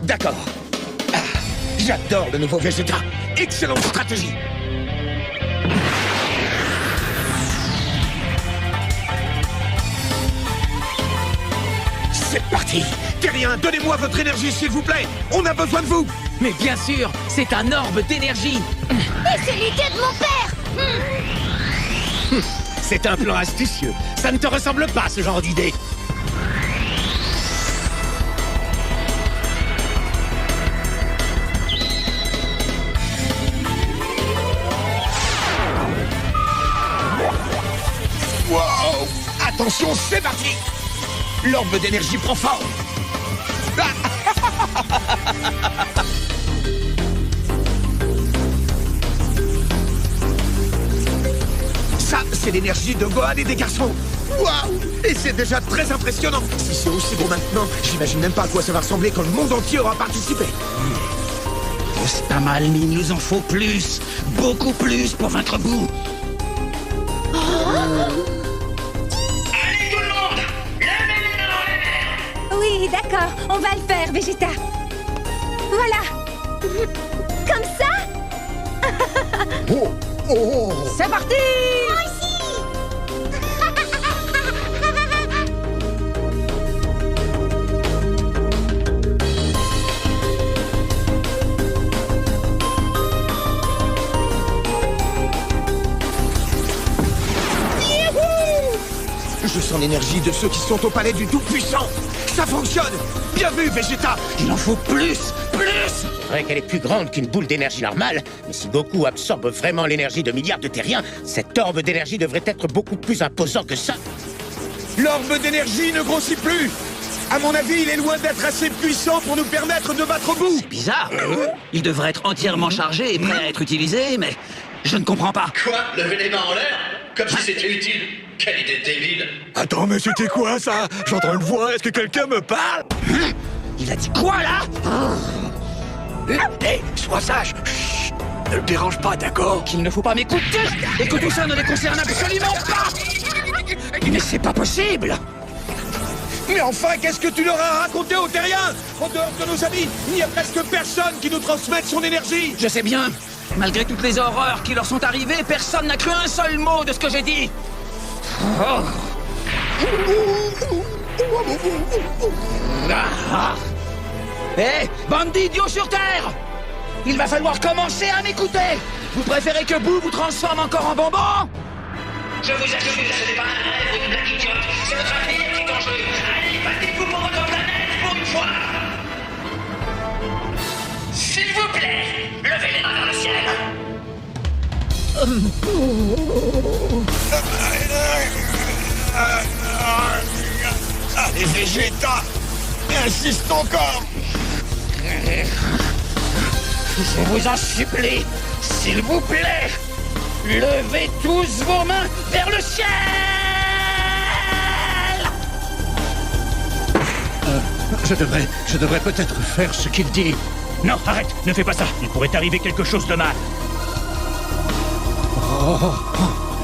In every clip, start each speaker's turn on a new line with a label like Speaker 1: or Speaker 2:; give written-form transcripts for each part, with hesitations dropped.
Speaker 1: D'accord. Ah, j'adore le nouveau Vegeta. Excellente stratégie. C'est parti. Terrien, donnez-moi votre énergie, s'il vous plaît. On a besoin de vous.
Speaker 2: Mais bien sûr, c'est un orbe d'énergie.
Speaker 3: Et c'est l'idée de mon père.
Speaker 1: C'est un plan astucieux. Ça ne te ressemble pas, ce genre d'idée. Wow! Attention, c'est parti! L'orbe d'énergie prend forme. Ça, c'est l'énergie de Gohan et des garçons. Waouh! Et c'est déjà très impressionnant. Si c'est aussi gros maintenant, j'imagine même pas à quoi ça va ressembler quand le monde entier aura participé.
Speaker 4: C'est pas mal, mais il nous en faut plus. Beaucoup plus pour vaincre Boo.
Speaker 5: Allez tout le monde, levez les mains en l'air.
Speaker 3: Oui, d'accord, on va le faire, Vegeta. Voilà. Comme ça?
Speaker 1: Oh! Oh!
Speaker 2: C'est parti!
Speaker 3: Moi aussi.
Speaker 1: Je sens l'énergie de ceux qui sont au palais du Tout-Puissant. Ça fonctionne. Bien vu, Vegeta.
Speaker 4: Il en faut plus. Plus.
Speaker 6: C'est vrai qu'elle est plus grande qu'une boule d'énergie normale, mais si Goku absorbe vraiment l'énergie de milliards de terriens, cet orbe d'énergie devrait être beaucoup plus imposant que ça.
Speaker 1: L'orbe d'énergie ne grossit plus. À mon avis, il est loin d'être assez puissant pour nous permettre de battre Boo.
Speaker 4: Bizarre. Il devrait être entièrement chargé et prêt à être utilisé, mais je ne comprends pas.
Speaker 5: Quoi? Lever les mains en l'air? Comme si c'était utile. Quelle idée débile.
Speaker 1: Attends, mais c'était quoi, ça? J'entends une voix, est-ce que quelqu'un me parle?
Speaker 4: Il a dit quoi, là?
Speaker 1: Hé, sois sage. Chut. Ne le dérange pas, d'accord?
Speaker 4: Qu'il ne faut pas m'écouter et que tout ça ne les concerne absolument pas. Mais c'est pas possible.
Speaker 1: Mais enfin, qu'est-ce que tu leur as raconté aux terriens? En dehors de nos amis, il n'y a presque personne qui nous transmette son énergie.
Speaker 4: Je sais bien. Malgré toutes les horreurs qui leur sont arrivées, personne n'a cru un seul mot de ce que j'ai dit. Oh. Hé, bande d'idiots sur Terre! Il va falloir commencer à m'écouter! Vous préférez que Boo vous transforme encore en bonbon?
Speaker 5: Je vous assure, ce n'est pas un rêve ou une blague idiote. C'est notre avenir qui est en jeu. Allez, battez-vous pour votre planète pour une fois. S'il vous plaît, levez les mains vers le ciel.
Speaker 1: Allez, Vegeta! Insiste encore!
Speaker 4: Je vous en supplie, s'il vous plaît, levez tous vos mains vers le ciel!
Speaker 7: Je devrais peut-être faire ce qu'il dit.
Speaker 8: Non, arrête, ne fais pas ça. Il pourrait t'arriver quelque chose de mal.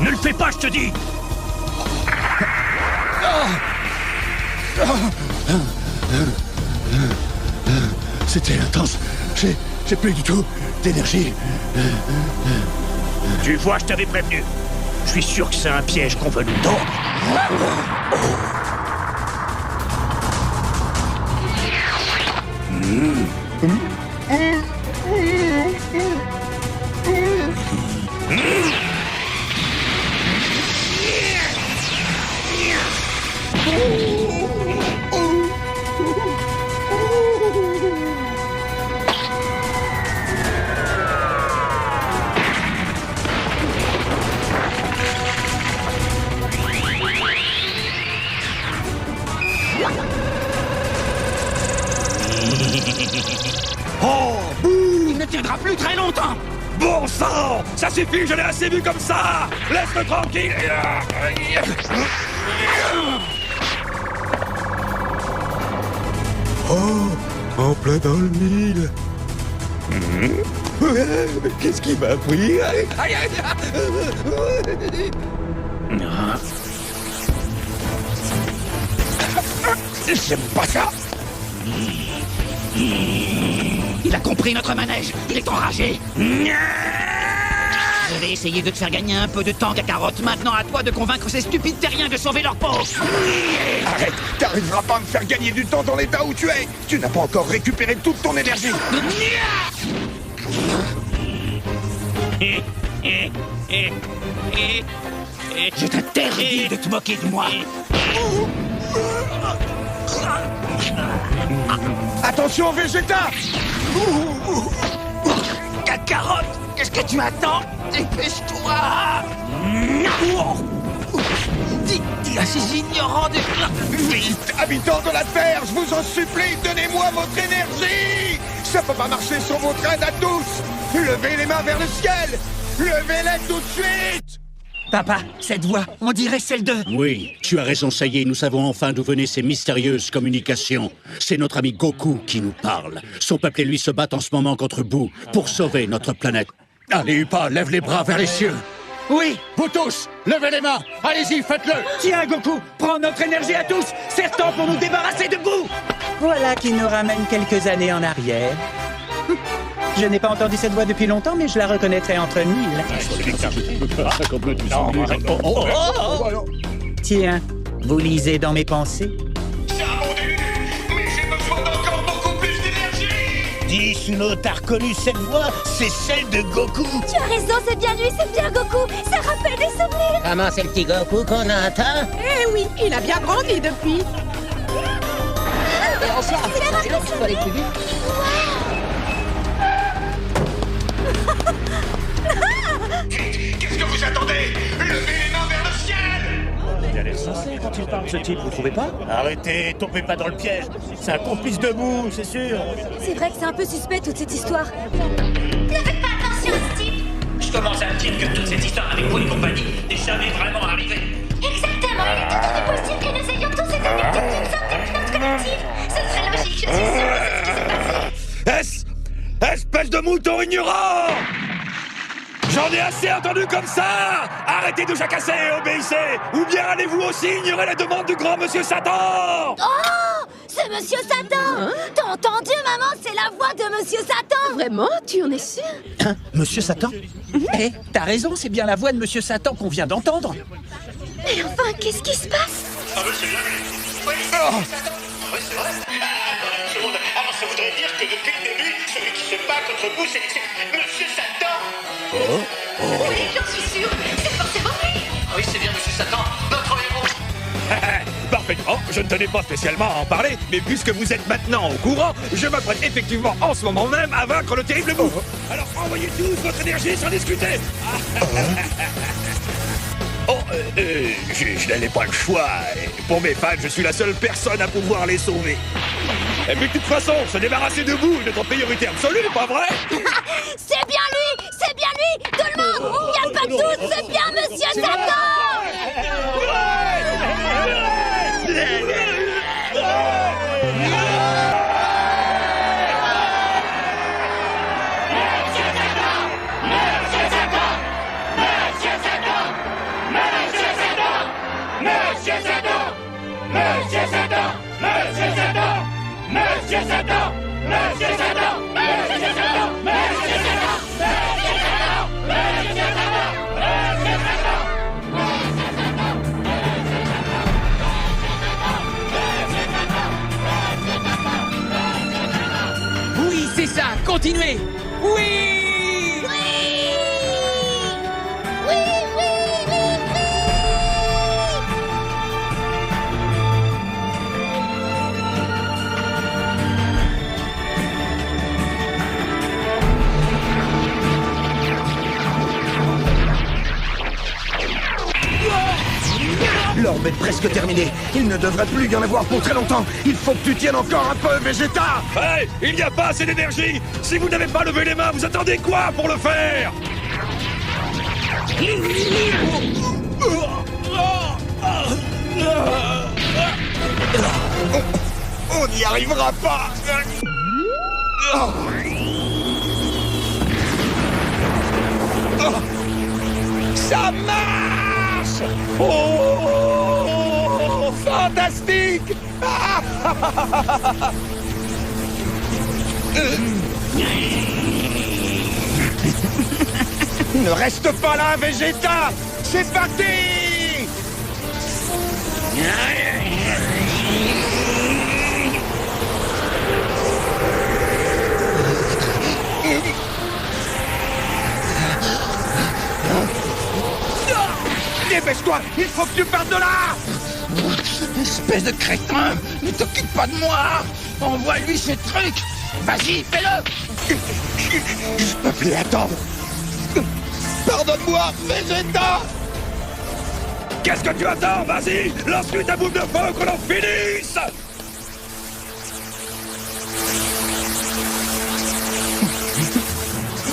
Speaker 8: Ne le fais pas, je te dis.
Speaker 7: C'était intense. J'ai plus du tout d'énergie.
Speaker 8: Tu vois, je t'avais prévenu. Je suis sûr que c'est un piège qu'on veut nous tendre.
Speaker 4: Oh, Boo! Il ne tiendra plus très longtemps!
Speaker 8: Bon sang! Ça suffit, je l'ai assez vu comme ça! Laisse-le tranquille!
Speaker 1: Oh, en plein dans le mille. Qu'est-ce qui m'a pris? Aïe, aïe, aïe. J'aime pas ça.
Speaker 4: Il a compris notre manège. Il est enragé. Je vais essayer de te faire gagner un peu de temps, Kakarot. Maintenant, à toi de convaincre ces stupides terriens de sauver leur peau.
Speaker 1: Arrête, t'arriveras pas à me faire gagner du temps dans l'état où tu es. Tu n'as pas encore récupéré toute ton énergie.
Speaker 4: Je t'interdis de te moquer de moi.
Speaker 1: Attention, Vegeta.
Speaker 4: Kakarot, qu'est-ce que tu attends? Dépêche-toi. Dis à ces ignorants de...
Speaker 1: Vite, habitants de la Terre, je vous en supplie, donnez-moi votre énergie. Ça peut pas marcher sans votre aide à tous. Levez les mains vers le ciel. Levez-les tout de suite.
Speaker 4: Papa, cette voix, on dirait celle de...
Speaker 9: Oui, tu as raison, ça y est, nous savons enfin d'où venaient ces mystérieuses communications. C'est notre ami Goku qui nous parle. Son peuple et lui se battent en ce moment contre Boo pour sauver notre planète. Allez, Upa, lève les bras vers les cieux.
Speaker 2: Oui.
Speaker 9: Vous tous, levez les mains. Allez-y, faites-le.
Speaker 2: Tiens, Goku, prends notre énergie à tous. C'est temps pour nous débarrasser de Boo.
Speaker 10: Voilà qui nous ramène quelques années en arrière. Je n'ai pas entendu cette voix depuis longtemps, mais je la reconnaîtrais entre mille. Tiens, vous lisez dans mes pensées?
Speaker 5: Ça, mon Dieu! Mais j'ai besoin d'encore beaucoup plus d'énergie!
Speaker 6: Dis, Suno, t'as reconnu cette voix? C'est celle de Goku.
Speaker 3: Tu as raison, c'est bien lui, c'est bien Goku. Ça rappelle des souvenirs.
Speaker 6: Comment c'est le petit Goku qu'on entend?
Speaker 11: Eh oui, il a bien grandi depuis. Et enfin, il faut aller plus vite.
Speaker 5: Qu'est-ce que vous attendez? Levez les mains vers le ciel!
Speaker 9: Il a l'air sincère quand il parle, ce type, vous trouvez pas?
Speaker 6: Arrêtez, tombez pas dans le piège. C'est un complice de Boo, c'est sûr.
Speaker 3: C'est vrai que c'est un peu suspect toute cette histoire.
Speaker 5: Ne faites pas attention, Steve! Je commence à me dire que toute cette histoire avec vous et compagnie n'est jamais vraiment arrivée. Exactement, il est tout à fait possible que nous ayons tous été victimes d'une sorte d'hypnose collective. Ce serait logique, je suis sûre, c'est ce qui s'est passé.
Speaker 8: Espèce de mouton ignorant! J'en ai assez entendu comme ça! Arrêtez de jacasser et obéissez! Ou bien allez-vous aussi ignorer la demande du grand Monsieur Satan!
Speaker 3: Oh, c'est Monsieur Satan. T'as entendu, maman? C'est la voix de Monsieur Satan.
Speaker 11: Vraiment? Tu en es sûr?
Speaker 10: Hein? Monsieur Satan? Eh, t'as raison, c'est bien la voix de Monsieur Satan qu'on vient d'entendre.
Speaker 3: Mais enfin, qu'est-ce qui se passe?
Speaker 5: Ah oui, c'est bien lui. Oui, c'est Satan. Oui, c'est vrai. Alors, ça voudrait dire que depuis le début, celui qui se bat contre vous, c'est Monsieur Satan. Oui, j'en suis sûr. C'est forcément lui. Oui, c'est bien Monsieur Satan, notre héros.
Speaker 8: Parfaitement, je ne tenais pas spécialement à en parler, mais puisque vous êtes maintenant au courant, je m'apprête effectivement en ce moment même à vaincre le terrible Boo. Alors envoyez tous votre énergie sans discuter. Je n'avais pas le choix. Et pour mes fans, je suis la seule personne à pouvoir les sauver. Et puis de toute façon, se débarrasser de Boo est notre priorité absolue, pas vrai?
Speaker 3: C'est bien lui. C'est bien lui. Tout le monde, il n'y a pas de doute. C'est bien Monsieur Satan.
Speaker 2: Oui, c'est ça. Continuez. Oui.
Speaker 1: L'orbe est presque terminée. Il ne devrait plus y en avoir pour très longtemps. Il faut que tu tiennes encore un peu, Vegeta.
Speaker 8: Hey, il n'y a pas assez d'énergie. Si vous n'avez pas levé les mains, vous attendez quoi pour le faire?
Speaker 1: On n'y arrivera pas. Ça marche. Oh, fantastique. Ne reste pas là, Vegeta! C'est parti! Dépêche-toi! Il faut que tu partes de là!
Speaker 4: Espèce de crétin! Ne t'occupe pas de moi! Envoie-lui ces trucs! Vas-y, fais-le!
Speaker 1: Je peux plus attendre! Pardonne-moi, Vegeta!
Speaker 8: Qu'est-ce que tu attends? Vas-y! Lance-lui ta boule de feu qu'on en finisse!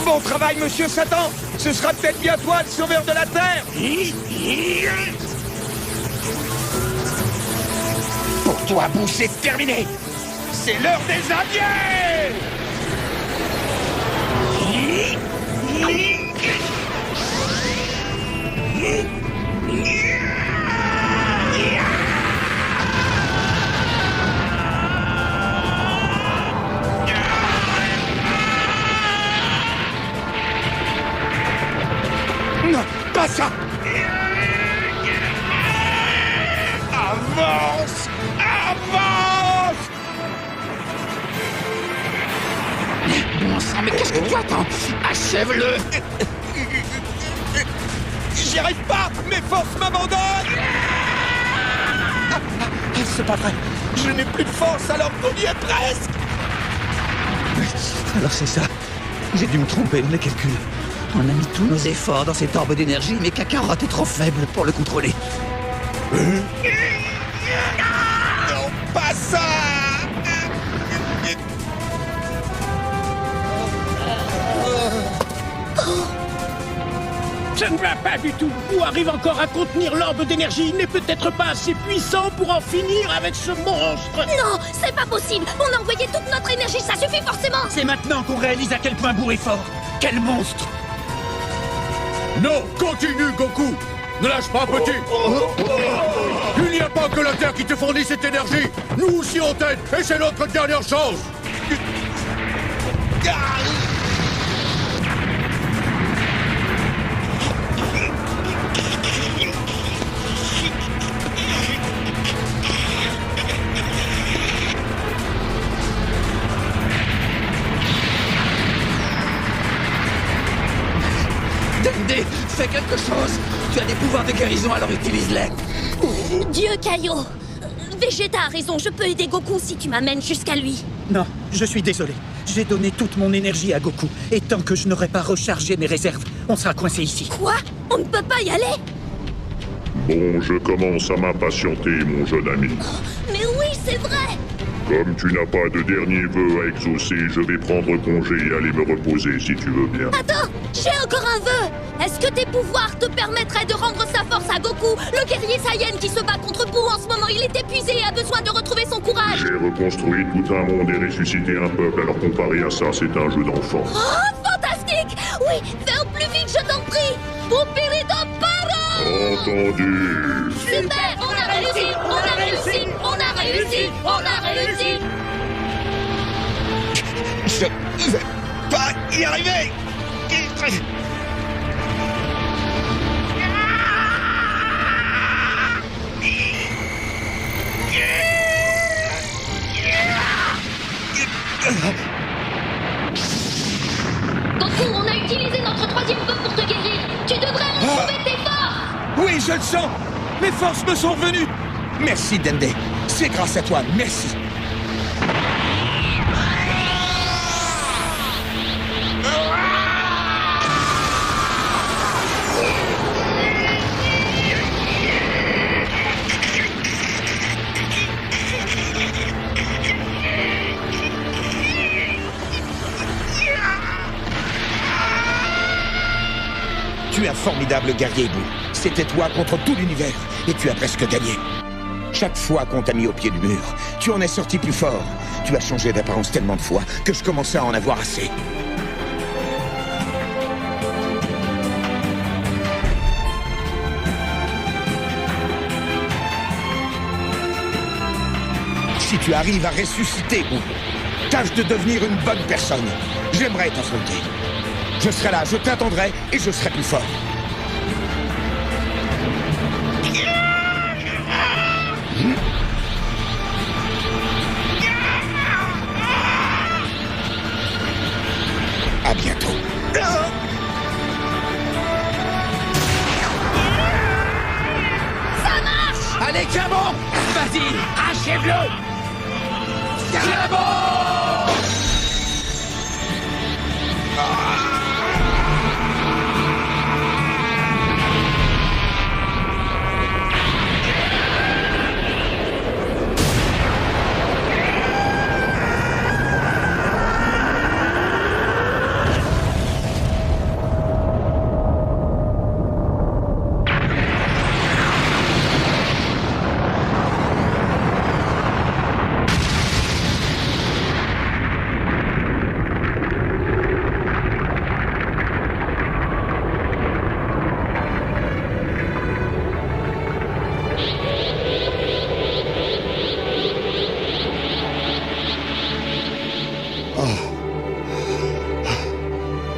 Speaker 1: Bon travail, Monsieur Satan! Ce sera peut-être bien toi, le sauveur de la Terre!
Speaker 4: Pour toi, Boo, c'est terminé!
Speaker 1: C'est l'heure des Indiens! Non, pas ça! Avance! Avance!
Speaker 4: Bon sang, mais qu'est-ce que tu attends? Achève-le!
Speaker 1: J'y arrive pas! Mes forces m'abandonnent! C'est pas vrai! Je n'ai plus de force alors qu'on y est presque!
Speaker 12: Alors c'est ça. J'ai dû me tromper dans les calculs. On a mis tous nos efforts dans cette orbe d'énergie, mais Kakarot est trop faible pour le contrôler.
Speaker 1: Non, pas ça!
Speaker 2: Ça ne va pas du tout. Boo arrive encore à contenir l'orbe d'énergie. Il n'est peut-être pas assez puissant pour en finir avec ce monstre.
Speaker 3: Non, c'est pas possible. On a envoyé toute notre énergie, ça suffit forcément.
Speaker 2: C'est maintenant qu'on réalise à quel point Boo est fort. Quel monstre!
Speaker 9: Non, continue, Goku! Ne lâche pas, petit! Il n'y a pas que la Terre qui te fournit cette énergie! Nous aussi on t'aide, et c'est notre dernière chance!
Speaker 12: Dende, fais quelque chose. Tu as des pouvoirs de guérison, alors utilise-les.
Speaker 3: Dieu Kaio. Vegeta a raison, je peux aider Goku si tu m'amènes jusqu'à lui.
Speaker 10: Non, je suis désolé. J'ai donné toute mon énergie à Goku. Et tant que je n'aurai pas rechargé mes réserves, on sera coincé ici.
Speaker 3: Quoi? On ne peut pas y aller?
Speaker 13: Bon, je commence à m'impatienter, mon jeune ami.
Speaker 3: Mais oui, c'est vrai!
Speaker 13: Comme tu n'as pas de dernier vœu à exaucer, je vais prendre congé et aller me reposer si tu veux bien.
Speaker 3: Attends, j'ai encore un vœu! Est-ce que tes pouvoirs te permettraient de rendre sa force à Goku, le guerrier Saiyan qui se bat contre Boo en ce moment? Il est épuisé et a besoin de retrouver son courage!
Speaker 13: J'ai reconstruit tout un monde et ressuscité un peuple, alors comparé à ça, c'est un jeu d'enfant.
Speaker 3: Oh, fantastique! Oui, fais au plus vite, je t'en prie! Pupirito Paro!
Speaker 13: Entendu!
Speaker 3: Super! On a réussi! On a réussi! On a réussi! On a réussi!
Speaker 1: Je vais pas y arriver!
Speaker 3: Goku, on a utilisé notre troisième vœu pour te guérir! Tu devrais retrouver tes forces!
Speaker 1: Oui, je le sens! Mes forces me sont revenues! Merci, Dende. C'est grâce à toi, merci. Tu es un formidable guerrier, Boo. C'était toi contre tout l'univers, et tu as presque gagné. Chaque fois qu'on t'a mis au pied du mur, tu en es sorti plus fort. Tu as changé d'apparence tellement de fois que je commençais à en avoir assez. Si tu arrives à ressusciter, Boo, Tâche de devenir une bonne personne. J'aimerais t'affronter. Je serai là, je t'attendrai et je serai plus fort. À bientôt.
Speaker 3: Ça marche!
Speaker 4: Allez, Cabot! Vas-y, achève-le! Cabot!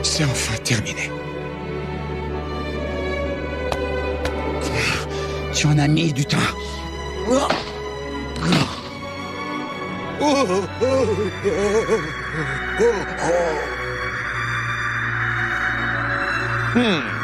Speaker 1: C'est enfin terminé.
Speaker 4: Tu en as mis du temps.
Speaker 1: Hmm.